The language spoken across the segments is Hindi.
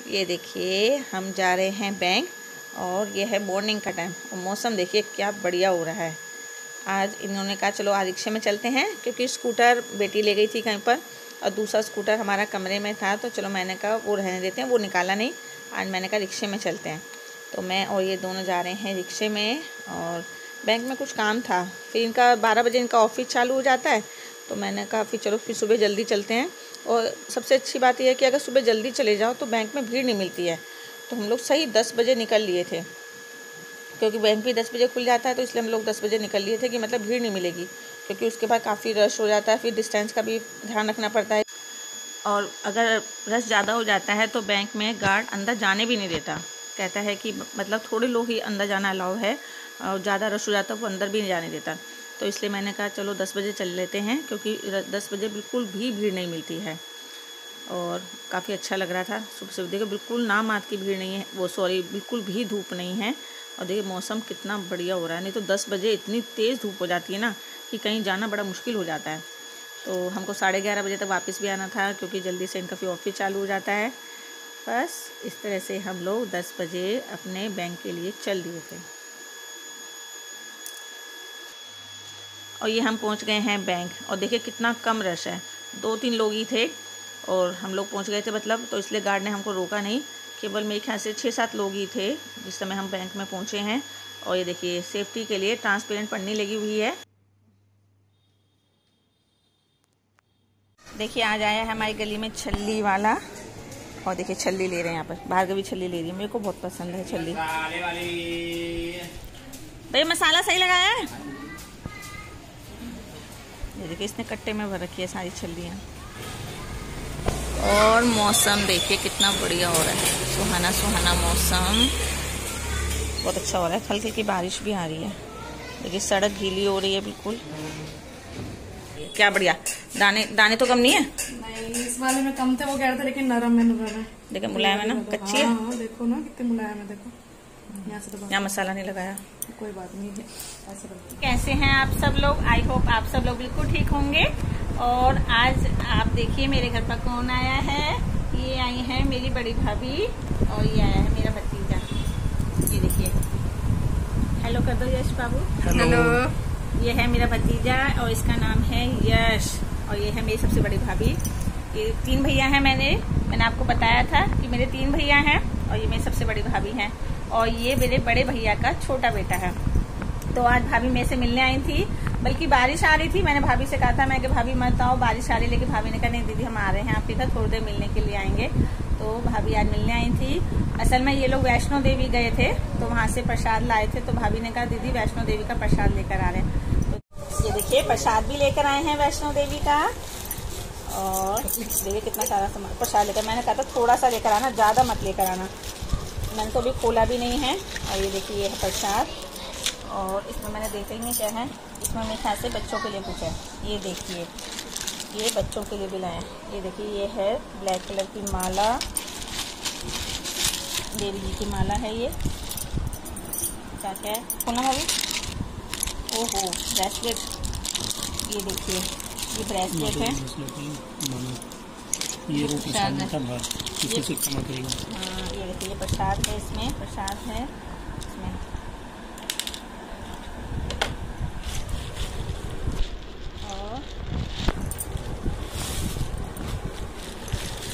ये देखिए हम जा रहे हैं बैंक और ये है मॉर्निंग का टाइम और मौसम देखिए क्या बढ़िया हो रहा है। आज इन्होंने कहा चलो आज रिक्शे में चलते हैं, क्योंकि स्कूटर बेटी ले गई थी कहीं पर और दूसरा स्कूटर हमारा कमरे में था, तो चलो मैंने कहा वो रहने देते हैं, वो निकाला नहीं। आज मैंने कहा रिक्शे में चलते हैं, तो मैं और ये दोनों जा रहे हैं रिक्शे में। और बैंक में कुछ काम था, फिर इनका 12 बजे इनका ऑफिस चालू हो जाता है, तो मैंने कहा फिर चलो फिर सुबह जल्दी चलते हैं। और सबसे अच्छी बात यह है कि अगर सुबह जल्दी चले जाओ तो बैंक में भीड़ नहीं मिलती है। तो हम लोग सही 10 बजे निकल लिए थे, क्योंकि बैंक भी 10 बजे खुल जाता है, तो इसलिए हम लोग 10 बजे निकल लिए थे कि मतलब भीड़ नहीं मिलेगी, क्योंकि उसके बाद काफ़ी रश हो जाता है, फिर डिस्टेंस का भी ध्यान रखना पड़ता है। और अगर रश ज़्यादा हो जाता है तो बैंक में गार्ड अंदर जाने भी नहीं देता, कहता है कि मतलब थोड़े लोग ही अंदर जाना अलाउ है, और ज़्यादा रश हो जाता है वो अंदर भी नहीं जाने देता। तो इसलिए मैंने कहा चलो 10 बजे चल लेते हैं, क्योंकि 10 बजे बिल्कुल भी भीड़ नहीं मिलती है। और काफ़ी अच्छा लग रहा था सुबह सुबह, देखो बिल्कुल नाम मात्र की भीड़ नहीं है, वो सॉरी बिल्कुल भी धूप नहीं है। और देखिए मौसम कितना बढ़िया हो रहा है, नहीं तो 10 बजे इतनी तेज़ धूप हो जाती है ना कि कहीं जाना बड़ा मुश्किल हो जाता है। तो हमको 11:30 बजे तक वापस भी आना था, क्योंकि जल्दी से इनका फिर ऑफिस चालू हो जाता है। बस इस तरह से हम लोग 10 बजे अपने बैंक के लिए चल दिए थे। और ये हम पहुंच गए हैं बैंक, और देखिए कितना कम रश है, 2-3 लोग ही थे और हम लोग पहुंच गए थे मतलब, तो इसलिए गार्ड ने हमको रोका नहीं। केवल मेरे ख्याल से 6-7 लोग ही थे जिस समय हम बैंक में पहुंचे हैं। और ये देखिए सेफ्टी के लिए ट्रांसपेरेंट पन्नी लगी हुई है। देखिए आज आया है हमारी गली में छल्ली वाला, और देखिए छल्ली ले रहे हैं यहाँ पर, भार्गवी छल्ली ले रही है, मेरे को बहुत पसंद है छल्ली। भैया मसाला सही लगाया है? ये देखिए इसने कट्टे में भर रखी है सारी छल्लियाँ। और मौसम देखिए कितना बढ़िया हो रहा है, सुहाना सुहाना मौसम, बहुत अच्छा हो रहा है। हल्की हल्की बारिश भी आ रही है, देखिए सड़क गीली हो रही है बिल्कुल, क्या बढ़िया। दाने दाने तो कम नहीं है? नहीं, इस वाले में कम थे, वो कह रहे थे, लेकिन नरम है। देखिए मुलायम है ना, कच्ची है। हाँ, देखो ना कितनी मुलायम है, देखो यहाँ से तो यहाँ मसाला नहीं लगाया, कोई बात नहीं है। कैसे हैं आप सब लोग? आई होप आप सब लोग बिल्कुल ठीक होंगे। और आज आप देखिए मेरे घर पर कौन आया है। ये आई है मेरी बड़ी भाभी और ये आया है मेरा भतीजा। ये देखिए, हेलो कर दो यश बाबू। हेलो। ये है मेरा भतीजा और इसका नाम है यश, और ये है मेरी सबसे बड़ी भाभी। ये 3 भैया हैं, मैंने आपको बताया था कि मेरे 3 भैया हैं, और ये मेरी सबसे बड़ी भाभी हैं, और ये मेरे बड़े भैया का छोटा बेटा है। तो आज भाभी मेरे से मिलने आई थी, बल्कि बारिश आ रही थी, मैंने भाभी से कहा था मैं कि भाभी मत आओ बारिश आ रही, लेकिन भाभी ने कहा नहीं दीदी हम आ रहे हैं आपके घर, थोड़ी देर मिलने के लिए आएंगे। तो भाभी आज मिलने आई थी। असल में ये लोग वैष्णो देवी गए थे, तो वहाँ से प्रसाद लाए थे, तो भाभी ने कहा दीदी वैष्णो देवी का प्रसाद लेकर आ रहे हैं। तो ये देखिए प्रसाद भी लेकर आए हैं वैष्णो देवी का, और देखिए कितना सारा सामान प्रसाद लेकर, मैंने कहा था थोड़ा सा लेकर आना, ज़्यादा मत लेकर आना, मैंने तो अभी खोला भी नहीं है। और ये देखिए ये है प्रसाद, और इसमें मैंने देखा ही नहीं क्या है, इसमें मेरे ख्याल से बच्चों के लिए कुछ है। ये देखिए ये बच्चों के लिए भी लाए हैं। ये देखिए ये है ब्लैक कलर की माला, देवी जी की माला है ये, क्या क्या है खोलना अभी। ओहो ब्रेसलेट, ये देखिए ये ब्रेसलेट है, ये प्रसाद है। हाँ ये देखिए ये प्रसाद है, इसमें प्रसाद है इसमें। और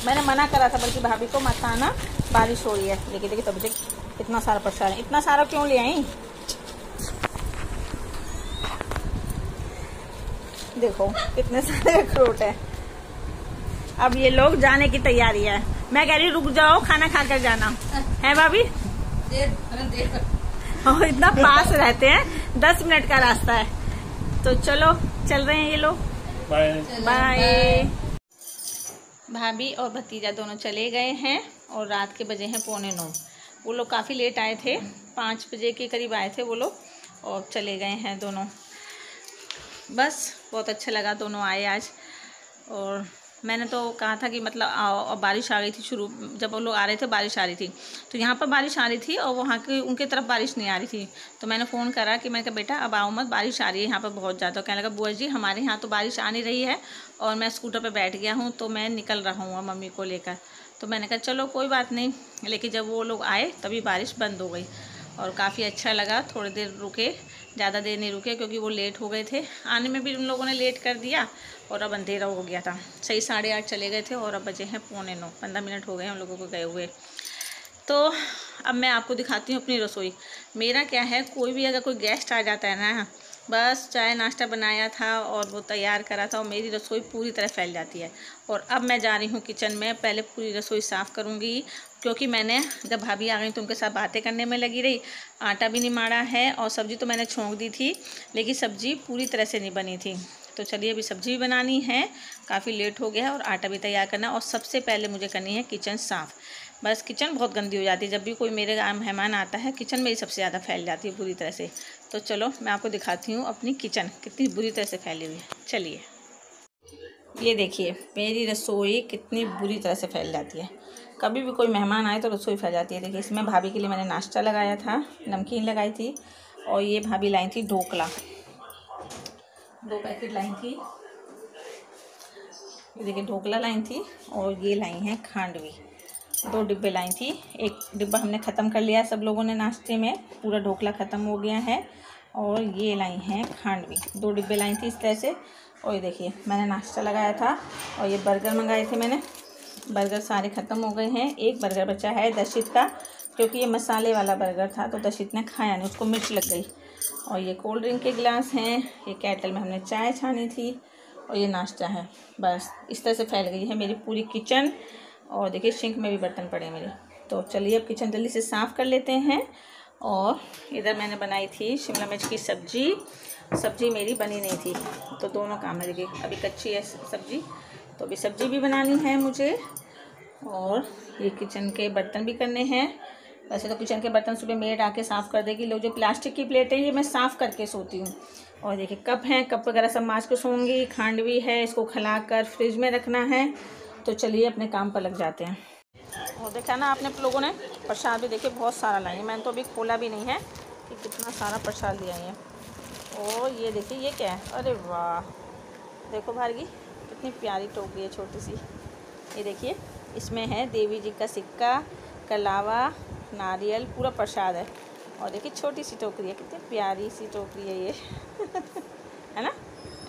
मैंने मना करा था बल्कि भाभी को मत आना, बारिश हो रही है, देखिए देखिए तब देखिए इतना सारा प्रसाद है। इतना सारा क्यों ले आई? देखो कितने सारे अखरोट है। अब ये लोग जाने की तैयारी है, मैं कह रही रुक जाओ खाना खाकर जाना है भाभी। और इतना पास रहते हैं, 10 मिनट का रास्ता है, तो चलो चल रहे हैं ये लोग। Bye bye. भाभी और भतीजा दोनों चले गए हैं, और रात के बजे हैं 8:45। वो लोग काफ़ी लेट आए थे, 5 बजे के करीब आए थे वो लोग, और चले गए हैं दोनों। बस बहुत अच्छा लगा दोनों आए आज। और मैंने तो कहा था कि मतलब और बारिश आ गई थी, शुरू जब वो लोग आ रहे थे बारिश आ रही थी, तो यहाँ पर बारिश आ रही थी और वहाँ की उनके तरफ बारिश नहीं आ रही थी। तो मैंने फ़ोन करा कि मैंने कहा बेटा अब आओ मत, बारिश आ रही है यहाँ पर बहुत ज़्यादा। कहने लगा बुआ जी हमारे यहाँ तो बारिश आ नहीं रही है, और मैं स्कूटर पर बैठ गया हूँ, तो मैं निकल रहा हूँ मम्मी को लेकर। तो मैंने कहा चलो कोई बात नहीं, लेकिन जब वो लोग आए तभी बारिश बंद हो गई और काफ़ी अच्छा लगा। थोड़ी देर रुके, ज़्यादा देर नहीं रुके क्योंकि वो लेट हो गए थे। आने में भी उन लोगों ने लेट कर दिया और अब अंधेरा हो गया था। सही 8:30 चले गए थे और अब बजे हैं 8:45, 15 मिनट हो गए हम लोगों को गए हुए। तो अब मैं आपको दिखाती हूँ अपनी रसोई। मेरा क्या है, कोई भी अगर कोई गेस्ट आ जाता है ना, बस चाय नाश्ता बनाया था और वो तैयार करा था और मेरी रसोई पूरी तरह फैल जाती है। और अब मैं जा रही हूँ किचन में, पहले पूरी रसोई साफ़ करूँगी क्योंकि मैंने जब भाभी आ गई तो उनके साथ बातें करने में लगी रही। आटा भी नहीं माड़ा है और सब्ज़ी तो मैंने छोंक दी थी, लेकिन सब्ज़ी पूरी तरह से नहीं बनी थी। तो चलिए अभी सब्ज़ी भी बनानी है, काफ़ी लेट हो गया है और आटा भी तैयार करना। और सबसे पहले मुझे करनी है किचन साफ़। बस किचन बहुत गंदी हो जाती है, जब भी कोई मेरे मेहमान आता है किचन में ही सबसे ज़्यादा फैल जाती है पूरी तरह से। तो चलो मैं आपको दिखाती हूँ अपनी किचन कितनी बुरी तरह से फैली हुई है। चलिए ये देखिए मेरी रसोई कितनी बुरी तरह से फैल जाती है। कभी भी कोई मेहमान आए तो रसोई फैल जाती है। देखिए इसमें भाभी के लिए मैंने नाश्ता लगाया था, नमकीन लगाई थी और ये भाभी लाई थी ढोकला, 2 पैकेट लाई थी। ये देखिए ढोकला लाई थी और ये लाई हैं खांडवी, 2 डिब्बे लाई थी। एक डिब्बा हमने ख़त्म कर लिया सब लोगों ने नाश्ते में, पूरा ढोकला ख़त्म हो गया है। और ये लाई हैं खांडवी, 2 डिब्बे लाई थी इस तरह से। और ये देखिए मैंने नाश्ता लगाया था और ये बर्गर मंगाए थे मैंने, बर्गर सारे ख़त्म हो गए हैं। एक बर्गर बचा है दर्शित का, क्योंकि ये मसाले वाला बर्गर था तो दर्शित ने खाया नहीं, उसको मिर्च लग गई। और ये कोल्ड ड्रिंक के गिलास हैं, ये केटल में हमने चाय छानी थी और ये नाश्ता है। बस इस तरह से फैल गई है मेरी पूरी किचन। और देखिए सिंक में भी बर्तन पड़े मेरे। तो चलिए अब किचन जल्दी से साफ़ कर लेते हैं। और इधर मैंने बनाई थी शिमला मिर्च की सब्ज़ी, सब्ज़ी मेरी बनी नहीं थी तो दोनों काम है। देखिए अभी कच्ची है सब्ज़ी, तो अभी सब्ज़ी भी बनानी है मुझे और ये किचन के बर्तन भी करने हैं। वैसे तो किचन के बर्तन सुबह मेड आके साफ़ कर देगी। लोग जो प्लास्टिक की प्लेटें ये मैं साफ़ करके सोती हूँ। और देखिए कप हैं, कप वगैरह सब माँज के सोऊंगी। खांडवी है, इसको खिला कर फ्रिज में रखना है। तो चलिए अपने काम पर लग जाते हैं। और देखा ना आपने लोगों ने प्रसाद भी देखिए बहुत सारा लाई है, मैंने तो अभी खोला भी नहीं है कि कितना सारा प्रसाद लिया है। और ये देखिए ये क्या है, अरे वाह देखो भार्गी कितनी प्यारी टोकरी है छोटी सी। ये देखिए इसमें है देवी जी का सिक्का, कलावा, नारियल, पूरा प्रसाद है। और देखिए छोटी सी टोकरी है, कितनी प्यारी सी टोकरी है ये है ना।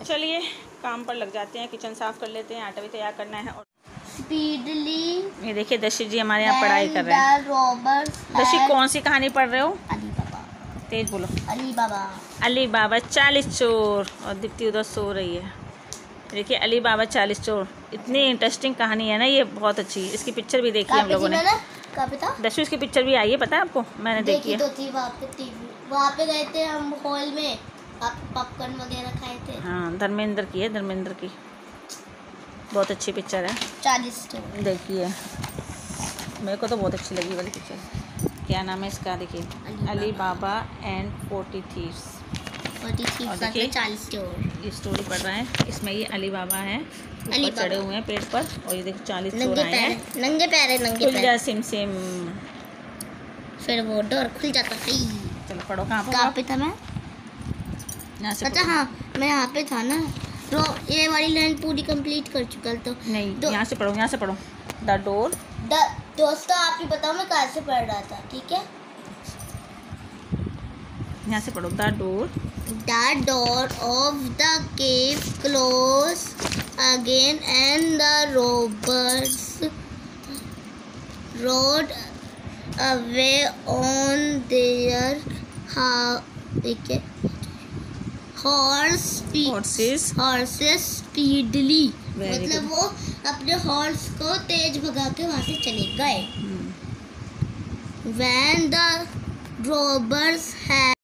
चलिए काम पर लग जाते हैं, किचन साफ़ कर लेते हैं, आटा भी तैयार करना है। और स्पीडली ये देखिए दर्शित जी हमारे यहाँ पढ़ाई कर रहे हैं। दर्शित कौन सी कहानी पढ़ रहे हो? अली बाबा, तेज बोलो। अली बाबा, अली बाबा 40 चोर। और दीप्ति उधर सो रही है। देखिए अली बाबा 40 चोर, इतनी इंटरेस्टिंग कहानी है ना ये, बहुत अच्छी। इसकी पिक्चर भी देखी हम लोगों ने। दर्शु इसकी पिक्चर भी आई है, पता है आपको? मैंने देखी है। तो थी वहाँ पे गए थे हम हॉल में, पॉपकॉर्न वगैरह खाए थे। हाँ धर्मेंद्र की है, धर्मेंद्र की बहुत अच्छी पिक्चर है। 40 चोर देखिए मेरे को तो बहुत अच्छी लगी वाली पिक्चर। क्या नाम है इसका? देखिए अली बाबा एंड 40 थीव्स। 40 चोर ये स्टोरी पढ़ रहे हैं। इसमें ये अली बाबा हैं, ऊपर चढ़े हुए हैं पेड़ पर और ये देखो 40 चोर आए हैं। नंगे पैर खुल जा सिम सिम, फिर वो डोर खुल जाता है। चलो पढ़ो। कहाँ पे था मैं? यहाँ से अच्छा हाँ मैं यहाँ पे था ना। तो ये वाली लाइन पूरी कंप्लीट कर चुका तो नहीं, यहाँ से पढ़ो, यहाँ से पढ़ो। The door. दोस्तों आप ही बताओ मैं कहाँ से पढ़ रहा था, ठीक है? यहाँ से पढ़ो। The door. The door of the cave closed again and the robbers rode away on their horses speedily। मतलब वो अपने हॉर्स को तेज भगा के वहाँ से चले गए। When the robbers had